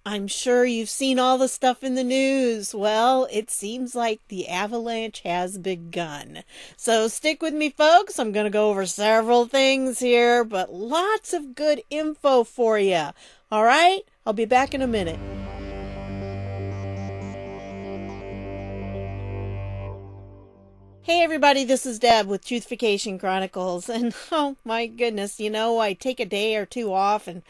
I'm sure you've seen all the stuff in the news. Well, it seems like the avalanche has begun. So stick with me, folks. I'm going to go over several things here, but lots of good info for you. All right? I'll be back in a minute. Hey everybody, this is Deb with Truthification Chronicles, and oh my goodness, I take a day or two off and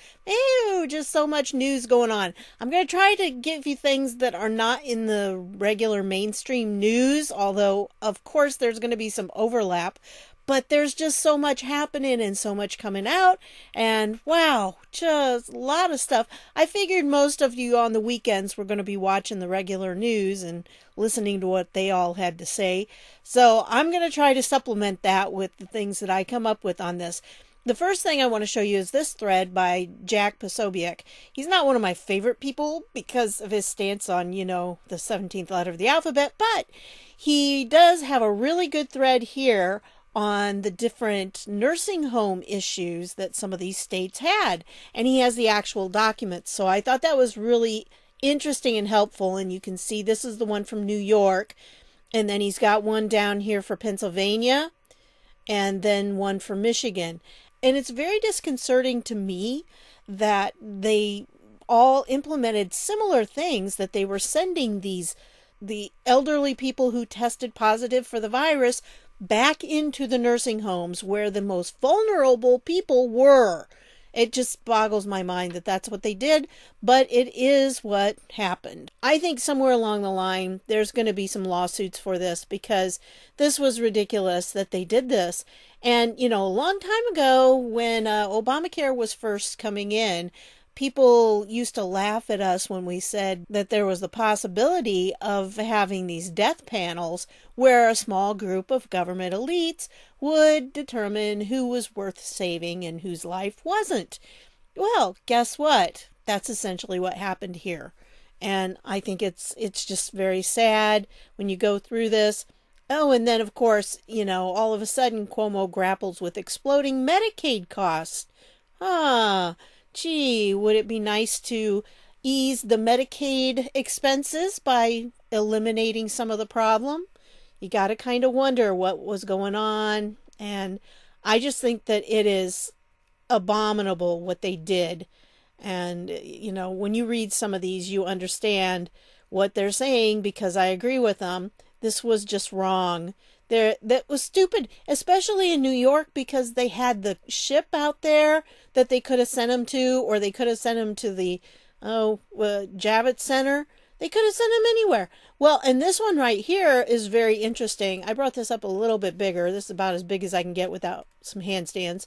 just so much news going on. I'm going to try to give you things that are not in the regular mainstream news, although of course there's going to be some overlap, but there's just so much happening and so much coming out, and wow, just a lot of stuff. I figured most of you on the weekends were going to be watching the regular news and listening to what they all had to say. So I'm going to try to supplement that with the things that I come up with on this. The first thing I want to show you is this thread by Jack Posobiec. He's not one of my favorite people because of his stance on, the 17th letter of the alphabet, but he does have a really good thread here on the different nursing home issues that some of these states had. And he has the actual documents. So I thought that was really interesting and helpful. And you can see this is the one from New York. And then he's got one down here for Pennsylvania. And then one for Michigan. And it's very disconcerting to me that they all implemented similar things, that they were sending the elderly people who tested positive for the virus back into the nursing homes where the most vulnerable people were. It just boggles my mind that that's what they did, but it is what happened. I think somewhere along the line, there's going to be some lawsuits for this because this was ridiculous that they did this. And, a long time ago when Obamacare was first coming in, people used to laugh at us when we said that there was the possibility of having these death panels where a small group of government elites would determine who was worth saving and whose life wasn't. Well, guess what? That's essentially what happened here. And I think it's just very sad when you go through this. Oh, and then, of course, all of a sudden Cuomo grapples with exploding Medicaid costs. Gee, would it be nice to ease the Medicaid expenses by eliminating some of the problem? You got to kind of wonder what was going on. And I just think that it is abominable what they did. And, when you read some of these, you understand what they're saying because I agree with them. This was just wrong. That was stupid, especially in New York, because they had the ship out there that they could have sent him to, or they could have sent him to the Javits Center. They could have sent him anywhere. Well, and this one right here is very interesting. I brought this up a little bit bigger. This is about as big as I can get without some handstands.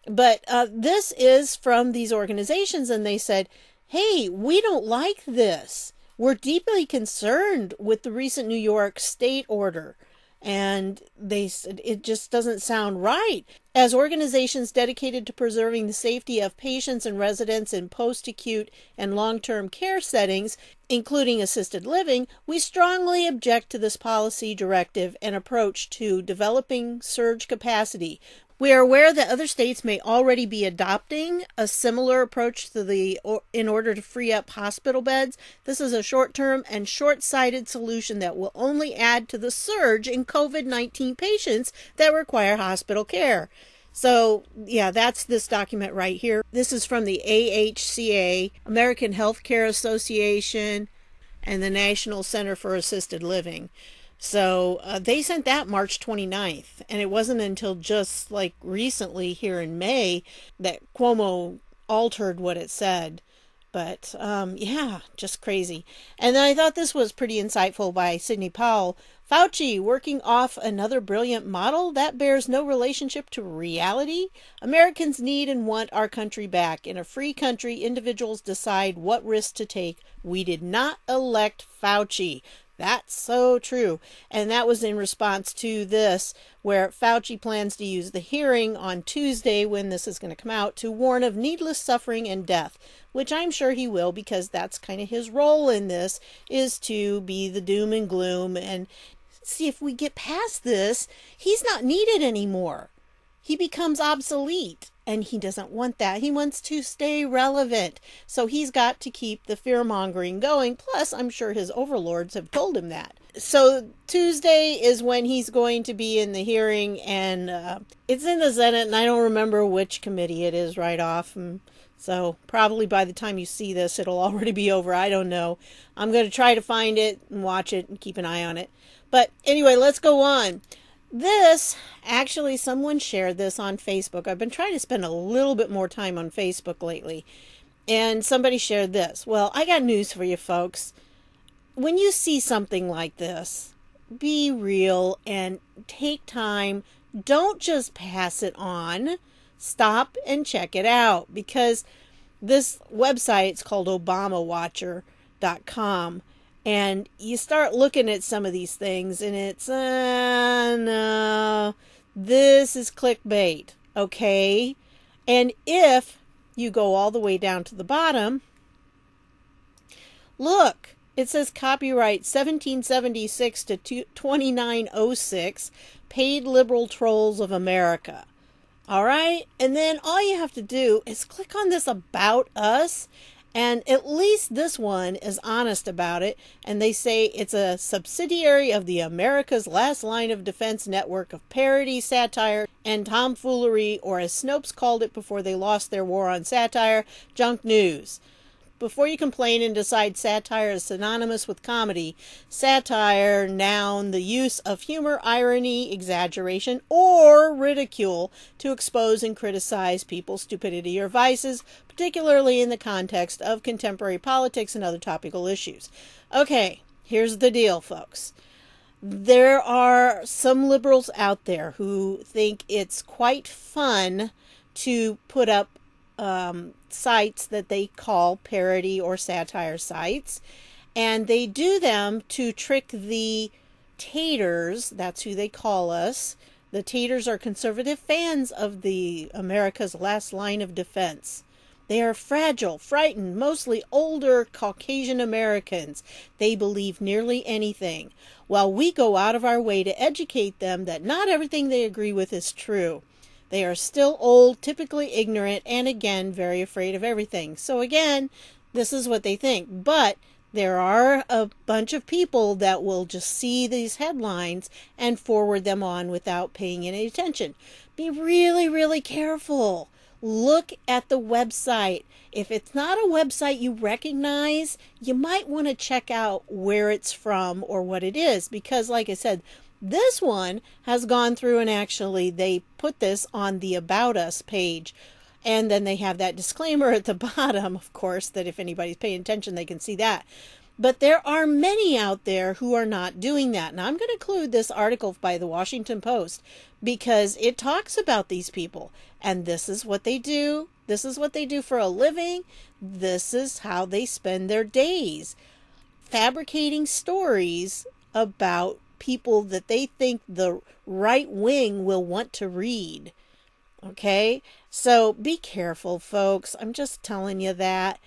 But this is from these organizations, and they said, hey, we don't like this. We're deeply concerned with the recent New York state order. And they said it just doesn't sound right. As organizations dedicated to preserving the safety of patients and residents in post-acute and long-term care settings, including assisted living, we strongly object to this policy directive and approach to developing surge capacity. We are aware that other states may already be adopting a similar approach in order to free up hospital beds. This is a short-term and short-sighted solution that will only add to the surge in COVID-19 patients that require hospital care. So, yeah, that's this document right here. This is from the AHCA, American Healthcare Association, and the National Center for Assisted Living. So they sent that March 29th, and it wasn't until just like recently here in May that Cuomo altered what it said. But yeah, just crazy. And then I thought this was pretty insightful by Sidney Powell. Fauci working off another brilliant model that bears no relationship to reality. Americans need and want our country back. In a free country, individuals decide what risks to take. We did not elect Fauci. That's so true. And that was in response to this, where Fauci plans to use the hearing on Tuesday, when this is going to come out, to warn of needless suffering and death, which I'm sure he will, because that's kind of his role in this, is to be the doom and gloom. And see, if we get past this, he's not needed anymore. He becomes obsolete. And he doesn't want that. He wants to stay relevant. So he's got to keep the fear-mongering going. Plus, I'm sure his overlords have told him that. So Tuesday is when he's going to be in the hearing, and it's in the Senate, and I don't remember which committee it is right off. So probably by the time you see this, it'll already be over. I don't know. I'm going to try to find it and watch it and keep an eye on it. But anyway, let's go on. This, actually, someone shared this on Facebook. I've been trying to spend a little bit more time on Facebook lately. And somebody shared this. Well, I got news for you folks. When you see something like this, be real and take time. Don't just pass it on. Stop and check it out. Because this website is called ObamaWatcher.com. And you start looking at some of these things and it's, no, this is clickbait, okay? And if you go all the way down to the bottom, look, it says copyright 1776 to 2906, paid liberal trolls of America. All right? And then all you have to do is click on this About Us. And at least this one is honest about it. And they say it's a subsidiary of the America's Last Line of Defense network of parody, satire, and tomfoolery, or as Snopes called it before they lost their war on satire, junk news. Before you complain and decide satire is synonymous with comedy, satire, noun, the use of humor, irony, exaggeration, or ridicule to expose and criticize people's stupidity or vices, particularly in the context of contemporary politics and other topical issues. Okay, here's the deal, folks. There are some liberals out there who think it's quite fun to put up sites that they call parody or satire sites, and they do them to trick the taters. That's who they call us. The taters are conservative fans of the America's Last Line of Defense. They are fragile, frightened, mostly older Caucasian Americans. They believe nearly anything, while we go out of our way to educate them that not everything they agree with is true. They are still old, typically ignorant, and again, very afraid of everything. So again, this is what they think. But there are a bunch of people that will just see these headlines and forward them on without paying any attention. Be really, really careful. Look at the website. If it's not a website you recognize, you might want to check out where it's from or what it is. Because like I said, this one has gone through and actually they put this on the About Us page. And then they have that disclaimer at the bottom, of course, that if anybody's paying attention, they can see that. But there are many out there who are not doing that. Now, I'm going to include this article by the Washington Post because it talks about these people. And this is what they do. This is what they do for a living. This is how they spend their days. Fabricating stories about people that they think the right wing will want to read. Okay? So be careful, folks. I'm just telling you that.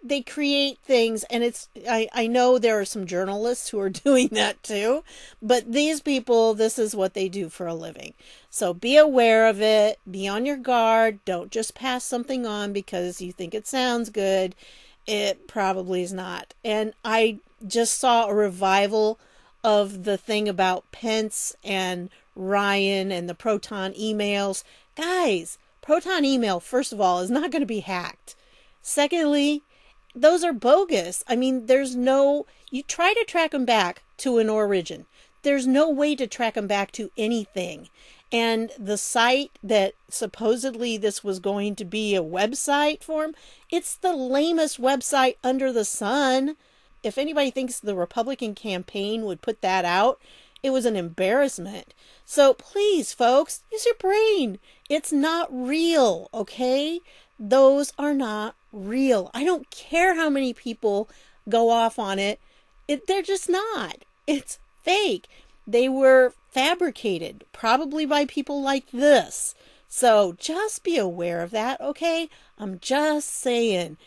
They create things, and I know there are some journalists who are doing that too, but these people, this is what they do for a living. So be aware of it. Be on your guard. Don't just pass something on because you think it sounds good. It probably is not. And I just saw a revival of the thing about Pence and Ryan and the Proton emails. Guys, Proton email, first of all, is not going to be hacked. Secondly, those are bogus. I mean, you try to track them back to an origin. There's no way to track them back to anything. And the site that supposedly this was going to be a website for them, it's the lamest website under the sun. If anybody thinks the Republican campaign would put that out, it was an embarrassment. So please, folks, use your brain. It's not real, okay? Those are not real. I don't care how many people go off on it. They're just not. It's fake. They were fabricated, probably by people like this. So just be aware of that, okay? I'm just saying.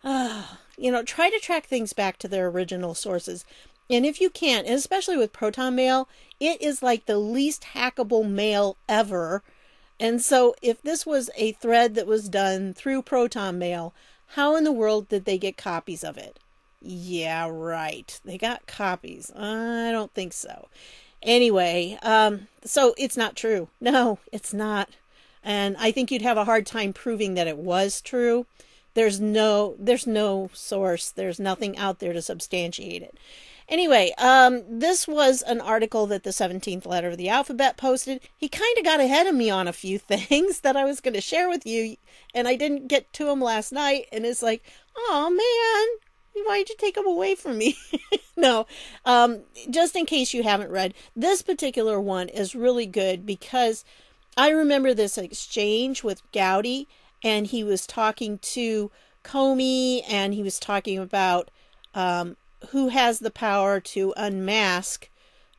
Try to track things back to their original sources. And if you can't, and especially with Proton Mail, it is like the least hackable mail ever. And so if this was a thread that was done through Proton Mail, how in the world did they get copies of it? Yeah, right. They got copies. I don't think so. Anyway, so it's not true. No, it's not. And I think you'd have a hard time proving that it was true. There's no source. There's nothing out there to substantiate it. Anyway, this was an article that the 17th letter of the alphabet posted. He kind of got ahead of me on a few things that I was going to share with you, and I didn't get to them last night, and it's like, oh man, why'd you take them away from me? No, just in case you haven't read, this particular one is really good because I remember this exchange with Gowdy, and he was talking to Comey, and he was talking about who has the power to unmask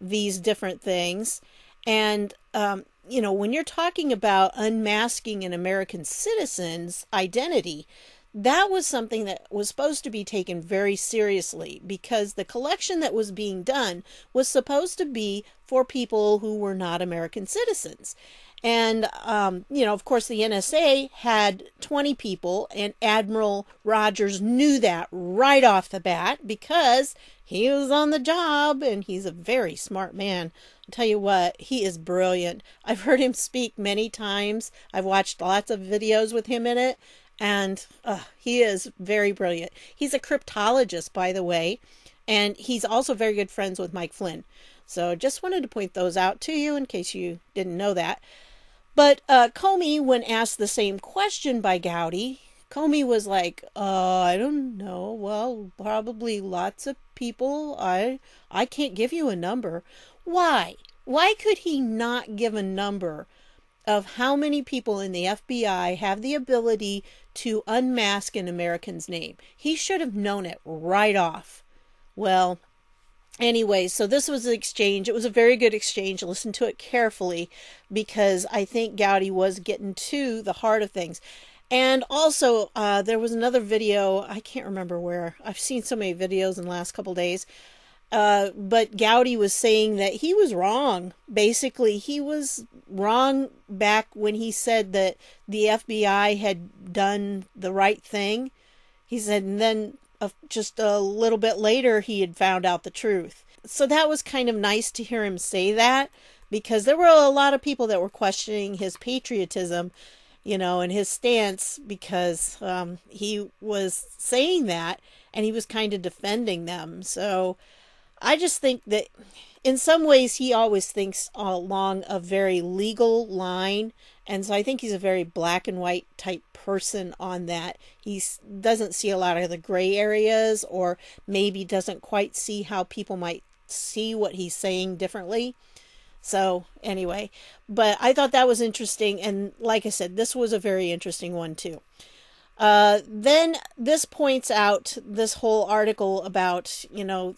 these different things. And, when you're talking about unmasking an American citizen's identity, that was something that was supposed to be taken very seriously because the collection that was being done was supposed to be for people who were not American citizens. And, of course, the NSA had 20 people, and Admiral Rogers knew that right off the bat because he was on the job, and he's a very smart man. I'll tell you what, he is brilliant. I've heard him speak many times. I've watched lots of videos with him in it, and he is very brilliant. He's a cryptologist, by the way, and he's also very good friends with Mike Flynn. So just wanted to point those out to you in case you didn't know that. But Comey, when asked the same question by Gowdy, Comey was like, I don't know. Well, probably lots of people. I can't give you a number. Why? Why could he not give a number of how many people in the FBI have the ability to unmask an American's name? He should have known it right off. Well, anyway, so this was the exchange. It was a very good exchange. Listen to it carefully because I think Gowdy was getting to the heart of things. And also, there was another video. I can't remember where. I've seen so many videos in the last couple days. But Gowdy was saying that he was wrong. Basically, he was wrong back when he said that the FBI had done the right thing. He said, and then just a little bit later, he had found out the truth. So that was kind of nice to hear him say that because there were a lot of people that were questioning his patriotism, and his stance because he was saying that and he was kind of defending them. So I just think that in some ways he always thinks along a very legal line. And so I think he's a very black and white type person on that. He doesn't see a lot of the gray areas or maybe doesn't quite see how people might see what he's saying differently. So anyway, but I thought that was interesting. And like I said, this was a very interesting one too. Then this points out this whole article about,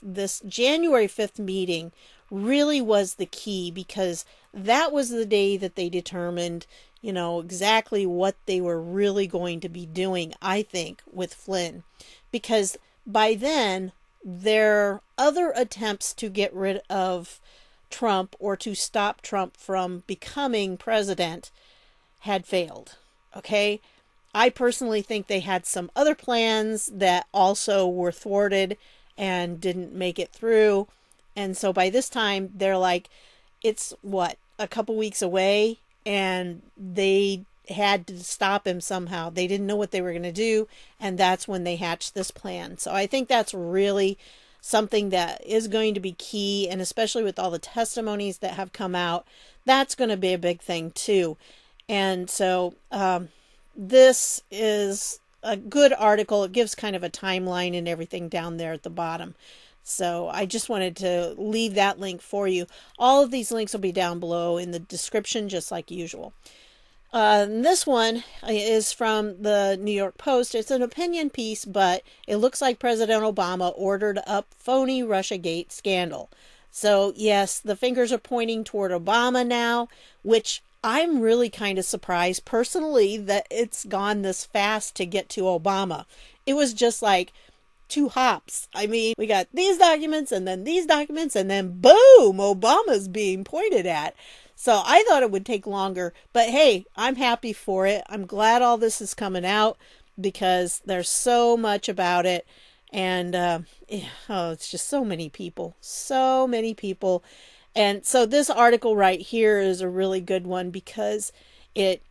this January 5th meeting really was the key because that was the day that they determined, exactly what they were really going to be doing, I think, with Flynn. Because by then, their other attempts to get rid of Trump or to stop Trump from becoming president had failed. Okay? I personally think they had some other plans that also were thwarted and didn't make it through. And so by this time, they're like, it's a couple weeks away, and they had to stop him somehow. They didn't know what they were going to do, and that's when they hatched this plan. So I think that's really something that is going to be key, and especially with all the testimonies that have come out, that's going to be a big thing too. And so this is a good article. It gives kind of a timeline and everything down there at the bottom. So I just wanted to leave that link for you. All of these links will be down below in the description, just like usual. This one is from the New York Post. It's an opinion piece, but it looks like President Obama ordered up phony RussiaGate scandal. So yes, the fingers are pointing toward Obama now, which I'm really kind of surprised personally that it's gone this fast to get to Obama. It was just like 2 hops. I mean, we got these documents and then these documents and then boom, Obama's being pointed at. So I thought it would take longer, but hey, I'm happy for it. I'm glad all this is coming out because there's so much about it. And it's just so many people, so many people. And so this article right here is a really good one because it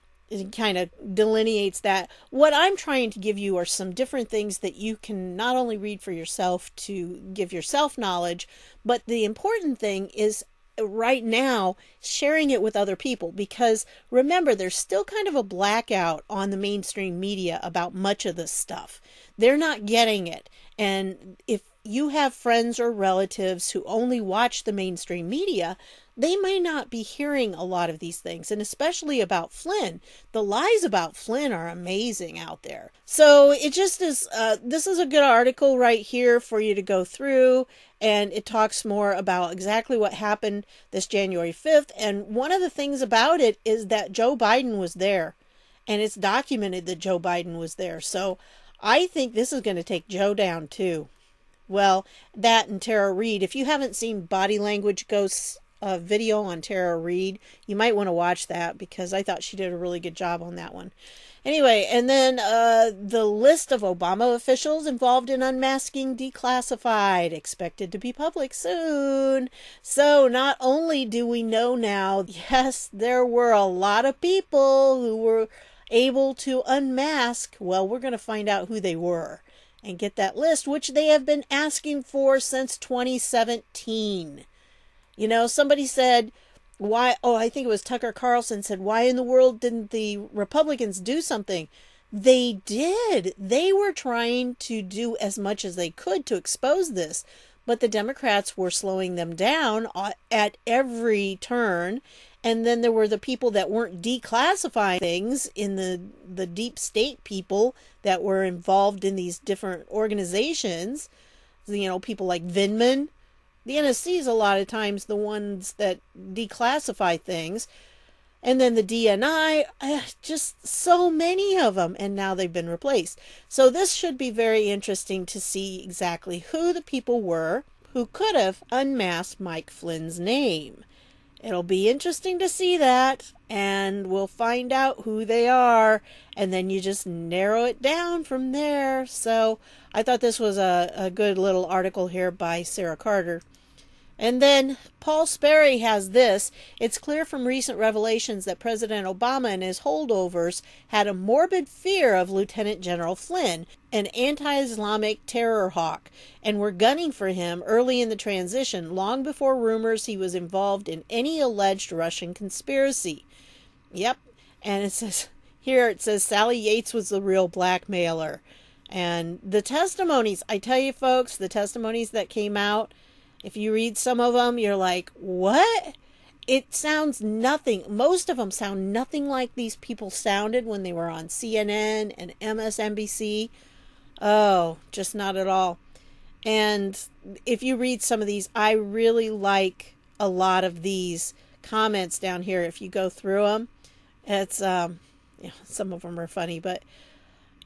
kind of delineates that. What I'm trying to give you are some different things that you can not only read for yourself to give yourself knowledge, but the important thing is right now sharing it with other people, because remember, there's still kind of a blackout on the mainstream media about much of this stuff. They're not getting it. And if you have friends or relatives who only watch the mainstream media, they may not be hearing a lot of these things, and especially about Flynn. The lies about Flynn are amazing out there. So it just is, this is a good article right here for you to go through, and it talks more about exactly what happened this January 5th. And one of the things about it is that Joe Biden was there, and it's documented that Joe Biden was there. So I think this is going to take Joe down too. Well, that and Tara Reid. If you haven't seen Body Language Ghosts video on Tara Reid, you might want to watch that because I thought she did a really good job on that one. Anyway, and then the list of Obama officials involved in unmasking declassified, expected to be public soon. So not only do we know now, yes, there were a lot of people who were able to unmask. Well, we're going to find out who they were and get that list, which they have been asking for since 2017. You know, somebody said, why? Oh, I think it was Tucker Carlson said, why in the world didn't the Republicans do something? They did. They were trying to do as much as they could to expose this, but the Democrats were slowing them down at every turn. And then there were the people that weren't declassifying things in the deep state people that were involved in these different organizations. You know, people like Vindman. The NSC is a lot of times the ones that declassify things. And then the DNI, just so many of them. And now they've been replaced. So this should be very interesting to see exactly who the people were who could have unmasked Mike Flynn's name. It'll be interesting to see that, and we'll find out who they are, and then you just narrow it down from there. So I thought this was a good little article here by Sarah Carter. And then Paul Sperry has this. It's clear from recent revelations that President Obama and his holdovers had a morbid fear of Lieutenant General Flynn, an anti-Islamic terror hawk, and were gunning for him early in the transition, long before rumors he was involved in any alleged Russian conspiracy. Yep. And it says Sally Yates was the real blackmailer. And the testimonies, I tell you folks, the testimonies that came out, if you read some of them, you're like, what? It sounds nothing. Most of them sound nothing like these people sounded when they were on CNN and MSNBC. Oh, just not at all. And if you read some of these, I really like a lot of these comments down here. If you go through them, it's, some of them are funny, but,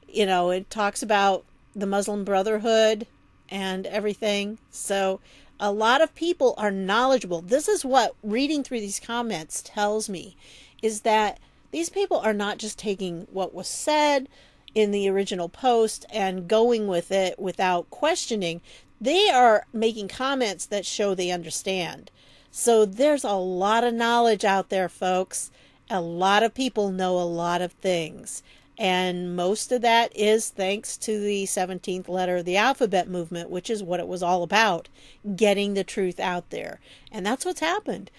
it talks about the Muslim Brotherhood and everything. So a lot of people are knowledgeable. This is what reading through these comments tells me, is that these people are not just taking what was said in the original post and going with it without questioning. They are making comments that show they understand. So there's a lot of knowledge out there, folks. A lot of people know a lot of things. And most of that is thanks to the 17th letter of the alphabet movement, which is what it was all about, getting the truth out there. And that's what's happened.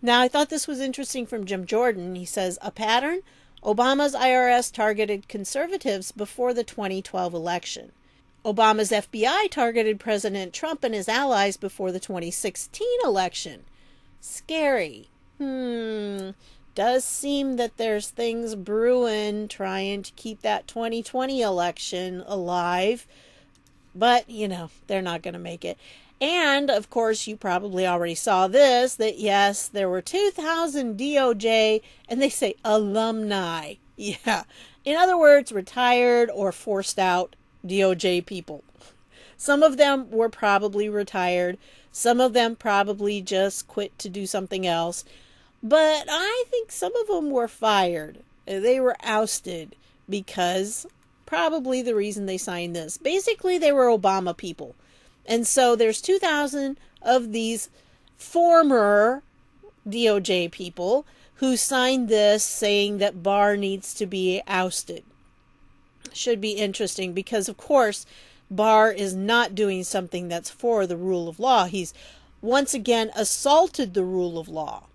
Now, I thought this was interesting from Jim Jordan. He says, a pattern? Obama's IRS targeted conservatives before the 2012 election. Obama's FBI targeted President Trump and his allies before the 2016 election. Scary. Does seem that there's things brewing trying to keep that 2020 election alive. But, they're not going to make it. And, of course, you probably already saw this, that yes, there were 2,000 DOJ, and they say alumni. Yeah. In other words, retired or forced out DOJ people. Some of them were probably retired. Some of them probably just quit to do something else. But I think some of them were fired. They were ousted because probably the reason they signed this. Basically, they were Obama people. And so there's 2,000 of these former DOJ people who signed this saying that Barr needs to be ousted. Should be interesting because, of course, Barr is not doing something that's for the rule of law. He's once again assaulted the rule of law.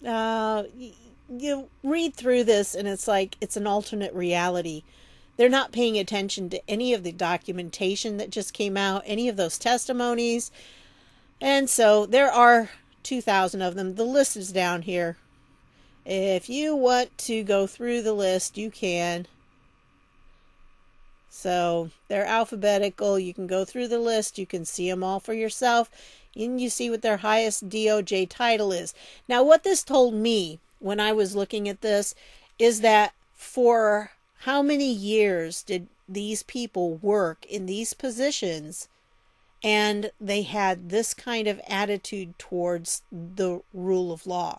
You read through this and it's like it's an alternate reality. They're not paying attention to any of the documentation that just came out, any of those testimonies. And so there are 2,000 of them. The list is down here. If you want to go through the list, you can. So they're alphabetical. You can go through the list. You can see them all for yourself. And you see what their highest DOJ title is. Now, what this told me when I was looking at this is that for how many years did these people work in these positions and they had this kind of attitude towards the rule of law,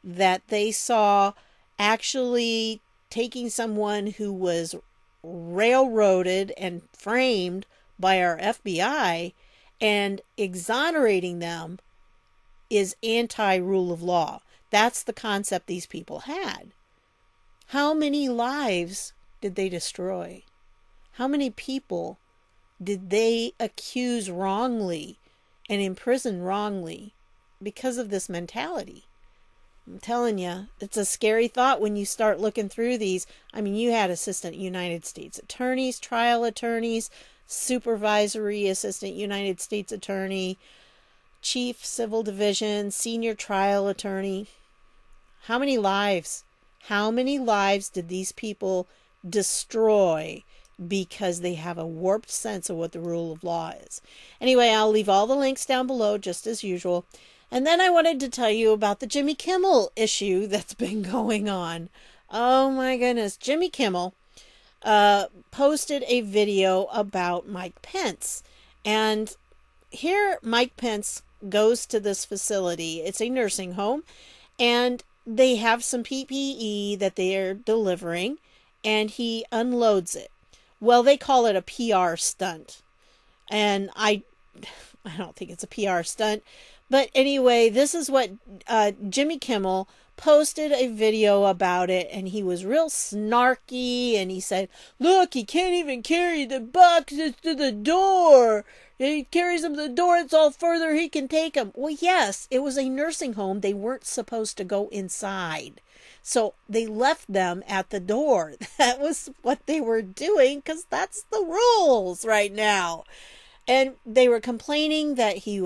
that they saw actually taking someone who was railroaded and framed by our FBI and exonerating them is anti-rule of law. That's the concept these people had. How many lives did they destroy? How many people did they accuse wrongly and imprison wrongly because of this mentality? I'm telling you, it's a scary thought when you start looking through these. I mean, you had assistant United States attorneys, trial attorneys, supervisory assistant United States attorney, chief civil division, senior trial attorney. How many lives? How many lives did these people destroy because they have a warped sense of what the rule of law is? Anyway, I'll leave all the links down below just as usual. And then I wanted to tell you about the Jimmy Kimmel issue that's been going on. Oh my goodness. Jimmy Kimmel posted a video about Mike Pence. And here Mike Pence goes to this facility. It's a nursing home. And they have some PPE that they are delivering. And he unloads it. Well, they call it a PR stunt. And I don't think it's a PR stunt. But anyway, this is what Jimmy Kimmel posted a video about it, and he was real snarky, and he said, look, he can't even carry the boxes to the door. He carries them to the door, it's all further he can take them. Well, yes, it was a nursing home. They weren't supposed to go inside. So they left them at the door. That was what they were doing, because that's the rules right now. And they were complaining that he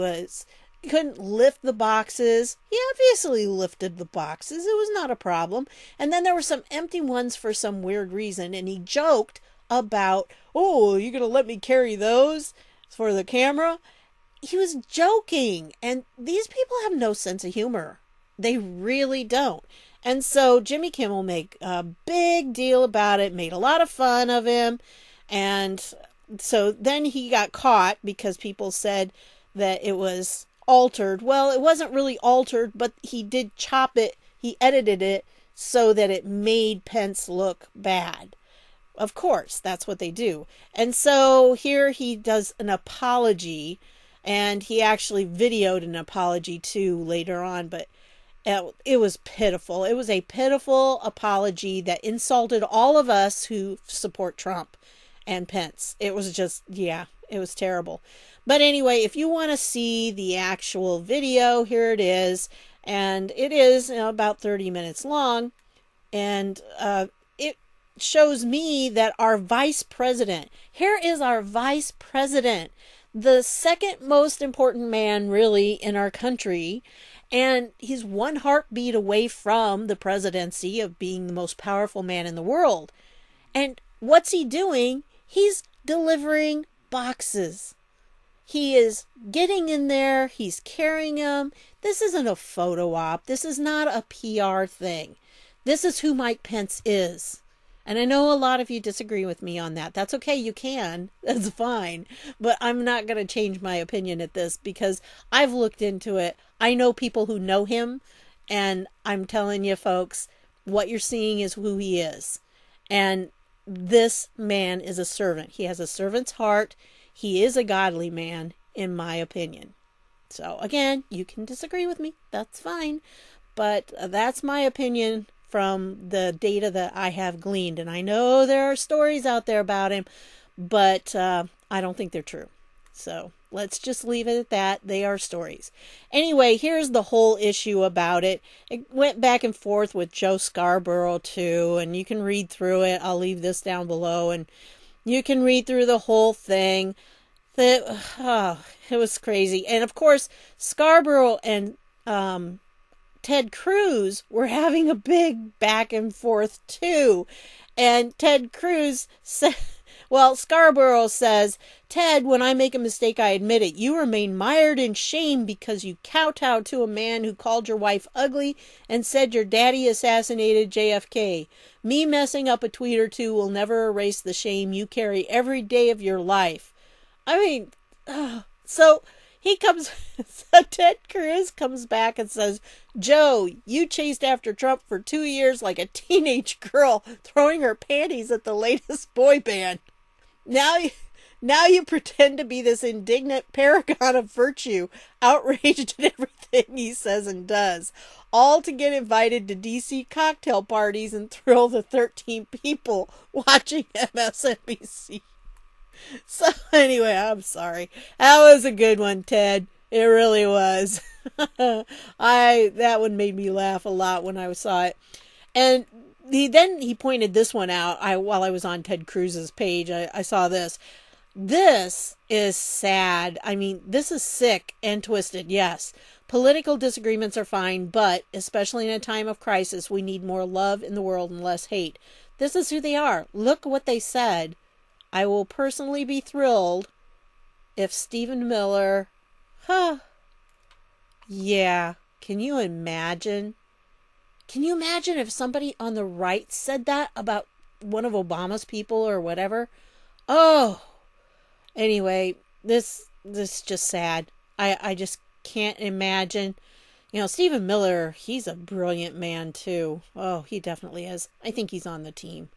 couldn't lift the boxes. He obviously lifted the boxes. It was not a problem. And then there were some empty ones for some weird reason. And he joked about, oh, you're going to let me carry those for the camera? He was joking. And these people have no sense of humor. They really don't. And so Jimmy Kimmel made a big deal about it, made a lot of fun of him. And so then he got caught because people said that it was altered. Well, it wasn't really altered, but he did chop it. He edited it so that it made Pence look bad. Of course, that's what they do. And so here he does an apology, and he actually videoed an apology too later on, but it was pitiful. It was a pitiful apology that insulted all of us who support Trump and Pence. It was just, yeah, it was terrible. But anyway, if you want to see the actual video, here it is. And it is about 30 minutes long. And it shows me that our vice president, here is our vice president, the second most important man really in our country. And he's one heartbeat away from the presidency of being the most powerful man in the world. And what's he doing? He's delivering boxes. He is getting in there. He's carrying them. This isn't a photo op. This is not a PR thing. This is who Mike Pence is. And I know a lot of you disagree with me on that. That's okay. You can. That's fine. But I'm not going to change my opinion at this because I've looked into it. I know people who know him And I'm telling you, folks, what you're seeing is who he is. And this man is a servant. He has a servant's heart. He is a godly man, in my opinion. So, again, you can disagree with me. That's fine. But that's my opinion from the data that I have gleaned. And I know there are stories out there about him, but I don't think they're true. So let's just leave it at that. They are stories. Anyway, here's the whole issue about it. It went back and forth with Joe Scarborough too, and you can read through it. I'll leave this down below, and you can read through the whole thing. It was crazy. And of course, Scarborough and Ted Cruz were having a big back and forth too. And Ted Cruz said, well, Scarborough says, Ted, when I make a mistake, I admit it. You remain mired in shame because you kowtowed to a man who called your wife ugly and said your daddy assassinated JFK. Me messing up a tweet or two will never erase the shame you carry every day of your life. I mean, so Ted Cruz comes back and says, Joe, you chased after Trump for 2 years like a teenage girl throwing her panties at the latest boy band. Now you pretend to be this indignant paragon of virtue, outraged at everything he says and does, all to get invited to DC cocktail parties and thrill the 13 people watching MSNBC. So anyway, I'm sorry. That was a good one, Ted. It really was. That one made me laugh a lot when I saw it. And he pointed this one out. While I was on Ted Cruz's page, I saw this. This is sad. I mean, this is sick and twisted. Yes, political disagreements are fine, but especially in a time of crisis, we need more love in the world and less hate. This is who they are. Look what they said. I will personally be thrilled if Stephen Miller... Yeah. Can you imagine? Can you imagine if somebody on the right said that about one of Obama's people or whatever? Oh. Anyway, this is just sad. I just can't imagine. You know, Stephen Miller, he's a brilliant man too. Oh, he definitely is. I think he's on the team.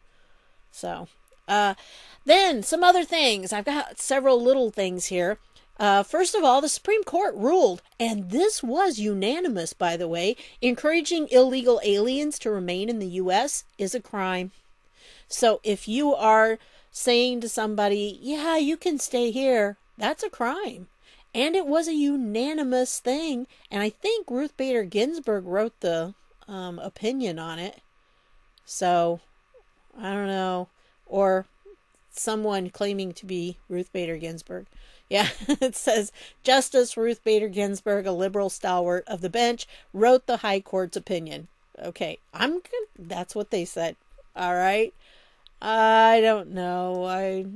So, then some other things. I've got several little things here. First of all, the Supreme Court ruled, and this was unanimous, by the way, encouraging illegal aliens to remain in the U.S. is a crime. So if you are saying to somebody, yeah, you can stay here, that's a crime. And it was a unanimous thing. And I think Ruth Bader Ginsburg wrote the opinion on it. So, I don't know. Or someone claiming to be Ruth Bader Ginsburg. Yeah, it says, Justice Ruth Bader Ginsburg, a liberal stalwart of the bench, wrote the High Court's opinion. Okay, that's what they said. All right. I don't know.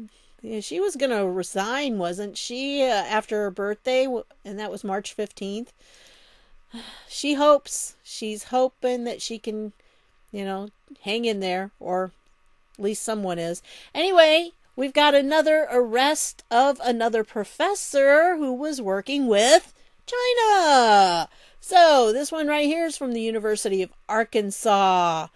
She was going to resign, wasn't she, after her birthday? And that was March 15th. She's hoping that she can, hang in there, or at least someone is. Anyway, we've got another arrest of another professor who was working with China. So this one right here is from the University of Arkansas,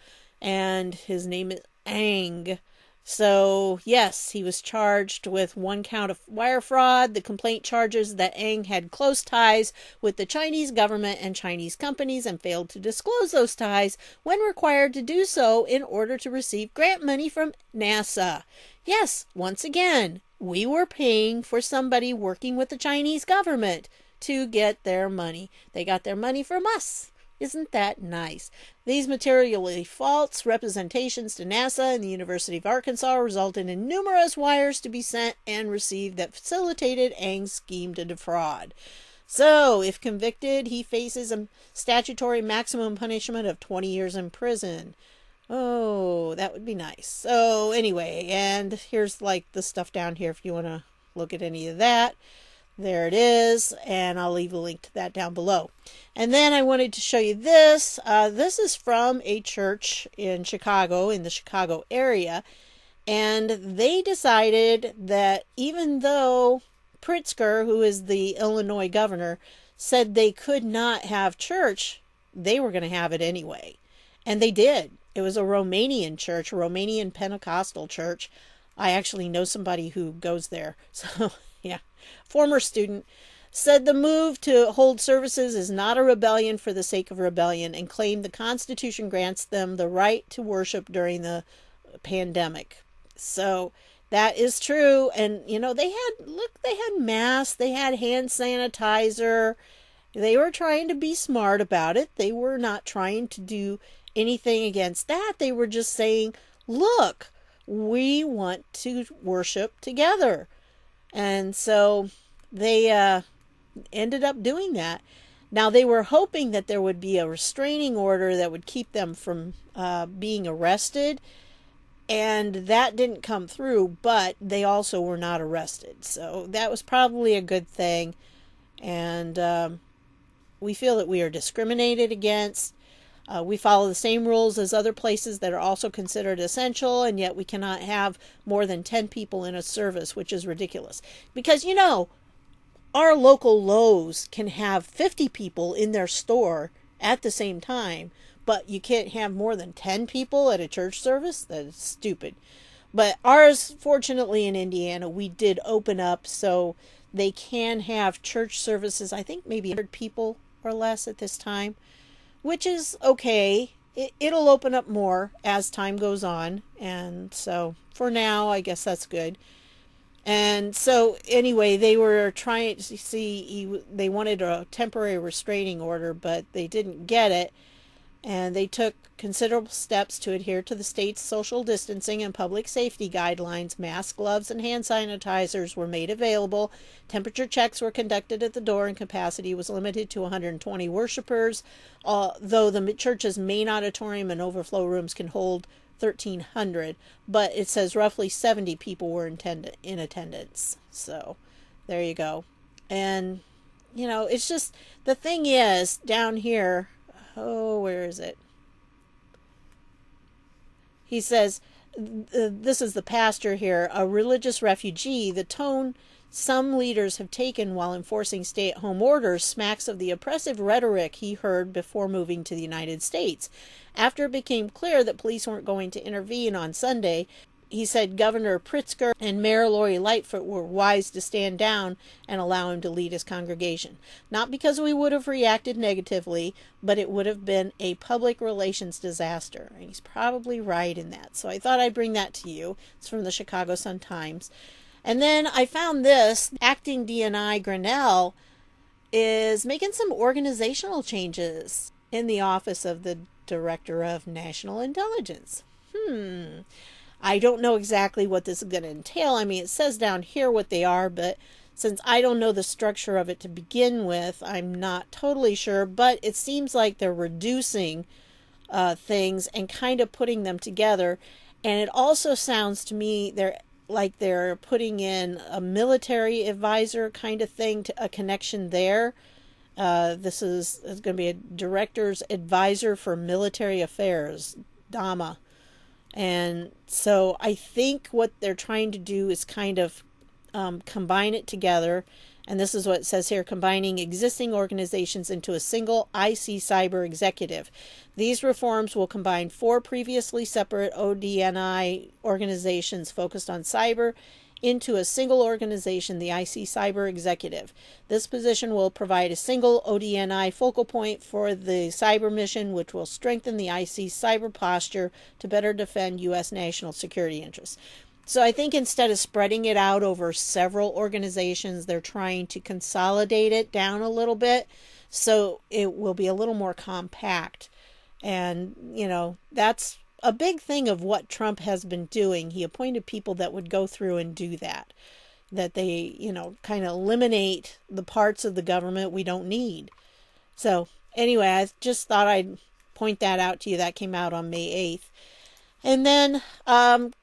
and his name is Ang. So yes, he was charged with one count of wire fraud. The complaint charges that Ang had close ties with the Chinese government and Chinese companies and failed to disclose those ties when required to do so in order to receive grant money from NASA. Yes, once again, we were paying for somebody working with the Chinese government to get their money. They got their money from us. Isn't that nice? These materially false representations to NASA and the University of Arkansas resulted in numerous wires to be sent and received that facilitated Ang's scheme to defraud. So, if convicted, he faces a statutory maximum punishment of 20 years in prison. Oh, that would be nice. So, anyway, and here's like the stuff down here if you want to look at any of that. There it is, and I'll leave a link to that down below. And then I wanted to show you this. This is from a church in Chicago, in the Chicago area, and they decided that even though Pritzker, who is the Illinois governor, said they could not have church they were going to have it anyway. And they did. It was a Romanian church, a Romanian Pentecostal church. I actually know somebody who goes there. So, yeah. Former student said the move to hold services is not a rebellion for the sake of rebellion, and claimed the Constitution grants them the right to worship during the pandemic. So that is true. And, they had masks, they had hand sanitizer. They were trying to be smart about it. They were not trying to do anything against that. They were just saying, look, we want to worship together. And so they ended up doing that. Now, they were hoping that there would be a restraining order that would keep them from being arrested. And that didn't come through, but they also were not arrested. So that was probably a good thing. And we feel that we are discriminated against. We follow the same rules as other places that are also considered essential, and yet we cannot have more than 10 people in a service, which is ridiculous. Because, our local Lowe's can have 50 people in their store at the same time, but you can't have more than 10 people at a church service? That is stupid. But ours, fortunately in Indiana, we did open up so they can have church services, I think maybe 100 people or less at this time, which is okay. It'll open up more as time goes on. And so for now, I guess that's good. And so anyway, they were trying to see, they wanted a temporary restraining order, but they didn't get it. And they took considerable steps to adhere to the state's social distancing and public safety guidelines. Masks, gloves, and hand sanitizers were made available. Temperature checks were conducted at the door, and capacity was limited to 120 worshipers, though the church's main auditorium and overflow rooms can hold 1,300. But it says roughly 70 people were in attendance. So there you go. And, it's just, the thing is, down here, where is it? He says, this is the pastor here, a religious refugee. The tone some leaders have taken while enforcing stay-at-home orders smacks of the oppressive rhetoric he heard before moving to the United States. After it became clear that police weren't going to intervene on Sunday, he said Governor Pritzker and Mayor Lori Lightfoot were wise to stand down and allow him to lead his congregation. Not because we would have reacted negatively, but it would have been a public relations disaster. And he's probably right in that. So I thought I'd bring that to you. It's from the Chicago Sun-Times. And then I found this. Acting DNI Grenell is making some organizational changes in the office of the Director of National Intelligence. I don't know exactly what this is going to entail. I mean, it says down here what they are, but since I don't know the structure of it to begin with, I'm not totally sure. But it seems like they're reducing things and kind of putting them together. And it also sounds to me they're putting in a military advisor kind of thing, to a connection there. This is going to be a director's advisor for military affairs, DAMA. And so I think what they're trying to do is kind of combine it together. And this is what it says here: combining existing organizations into a single IC cyber executive. These reforms will combine 4 previously separate ODNI organizations focused on cyber into a single organization, the IC Cyber Executive. This position will provide a single ODNI focal point for the cyber mission, which will strengthen the IC cyber posture to better defend U.S. national security interests. So I think instead of spreading it out over several organizations, they're trying to consolidate it down a little bit so it will be a little more compact. And, that's a big thing of what Trump has been doing. He appointed people that would go through and do that they, kind of eliminate the parts of the government we don't need. So anyway, I just thought I'd point that out to you. That came out on May 8th. And then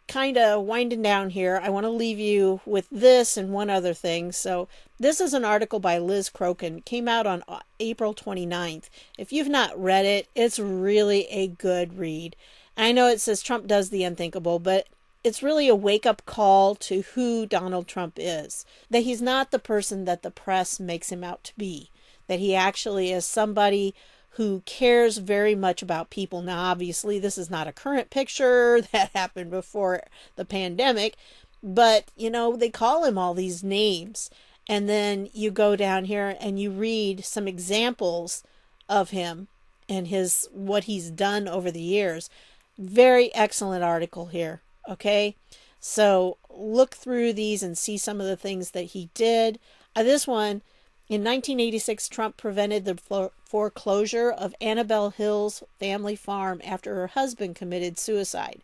kind of winding down here, I want to leave you with this and one other thing. So this is an article by Liz Crokin. It came out on April 29th. If you've not read it, it's really a good read. I know it says Trump does the unthinkable, but it's really a wake-up call to who Donald Trump is. That he's not the person that the press makes him out to be. That he actually is somebody who cares very much about people. Now, obviously, this is not a current picture that happened before the pandemic, but, they call him all these names. And then you go down here and you read some examples of him and what he's done over the years. Very excellent article here. Okay. So look through these and see some of the things that he did. This one, in 1986, Trump prevented the foreclosure of Annabelle Hill's family farm after her husband committed suicide.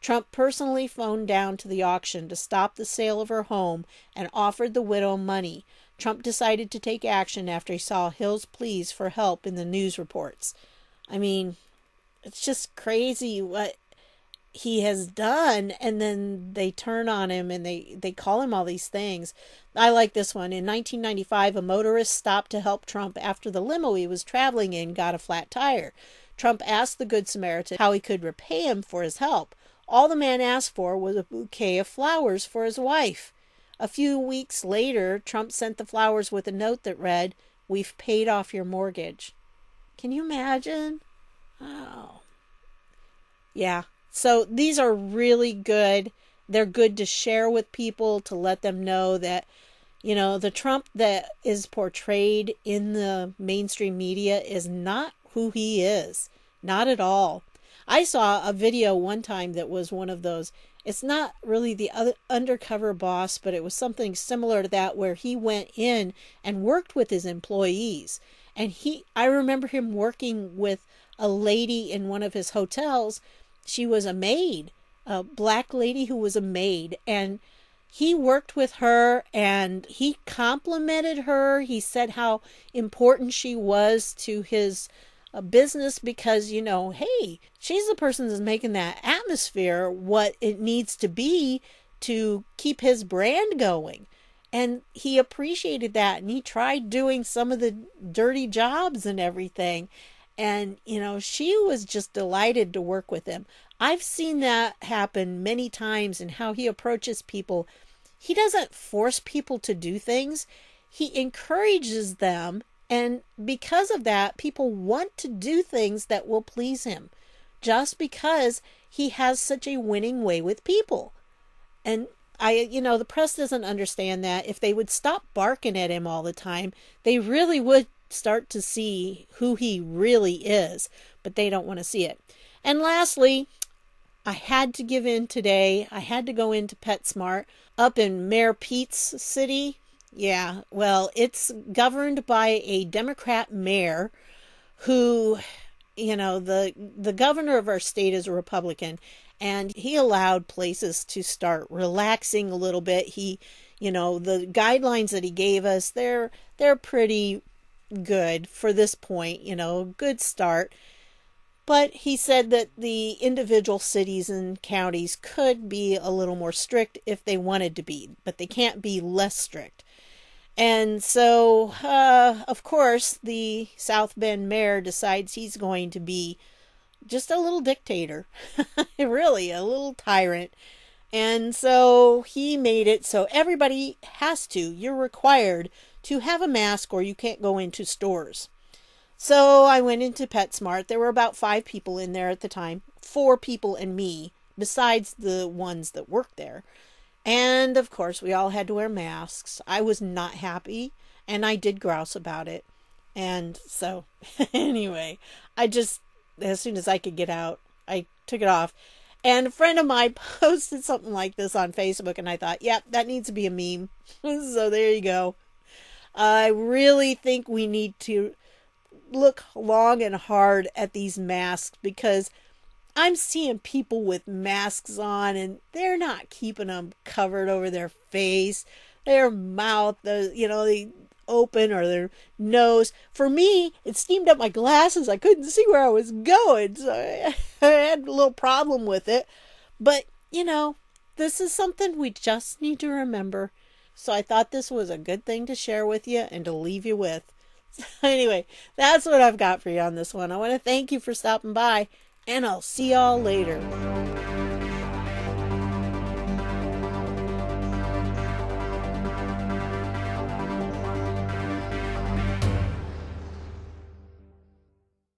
Trump personally phoned down to the auction to stop the sale of her home and offered the widow money. Trump decided to take action after he saw Hill's pleas for help in the news reports. I mean, it's just crazy what he has done, and then they turn on him and they call him all these things. I like this one. In 1995, a motorist stopped to help Trump after the limo he was traveling in got a flat tire. Trump asked the Good Samaritan how he could repay him for his help. All the man asked for was a bouquet of flowers for his wife. A few weeks later, Trump sent the flowers with a note that read, "We've paid off your mortgage." Can you imagine? Oh. Yeah. So these are really good. They're good to share with people, to let them know that, the Trump that is portrayed in the mainstream media is not who he is. Not at all. I saw a video one time that was one of those. It's not really the other undercover boss, but it was something similar to that, where he went in and worked with his employees. And I remember him working with a lady in one of his hotels. She was a maid, a black lady who was a maid. And he worked with her and he complimented her. He said how important she was to his a business because, hey, she's the person that's making that atmosphere what it needs to be to keep his brand going. And he appreciated that, and he tried doing some of the dirty jobs and everything. And, she was just delighted to work with him. I've seen that happen many times in how he approaches people. He doesn't force people to do things. He encourages them. And because of that, people want to do things that will please him, just because he has such a winning way with people. And the press doesn't understand that. If they would stop barking at him all the time, they really would start to see who he really is, but they don't want to see it. And lastly, I had to give in today. I had to go into PetSmart up in Mayor Pete's city. Yeah, well, it's governed by a Democrat mayor who, the governor of our state is a Republican, and he allowed places to start relaxing a little bit. The guidelines that he gave us, they're pretty good for this point, good start. But he said that the individual cities and counties could be a little more strict if they wanted to be, but they can't be less strict. And so, of course, the South Bend mayor decides he's going to be just a little dictator, really, a little tyrant. And so he made it so everybody you're required to have a mask or you can't go into stores. So I went into PetSmart. There were about 5 people in there at the time, 4 people and me, besides the ones that worked there. And, of course, we all had to wear masks. I was not happy, and I did grouse about it. And so, anyway, as soon as I could get out, I took it off. And a friend of mine posted something like this on Facebook, and I thought, yep, that needs to be a meme. So there you go. I really think we need to look long and hard at these masks, because I'm seeing people with masks on and they're not keeping them covered over their face, their mouth, they open, or their nose. For me, it steamed up my glasses. I couldn't see where I was going, so I had a little problem with it. But, this is something we just need to remember. So I thought this was a good thing to share with you and to leave you with. So anyway, that's what I've got for you on this one. I want to thank you for stopping by, and I'll see y'all later.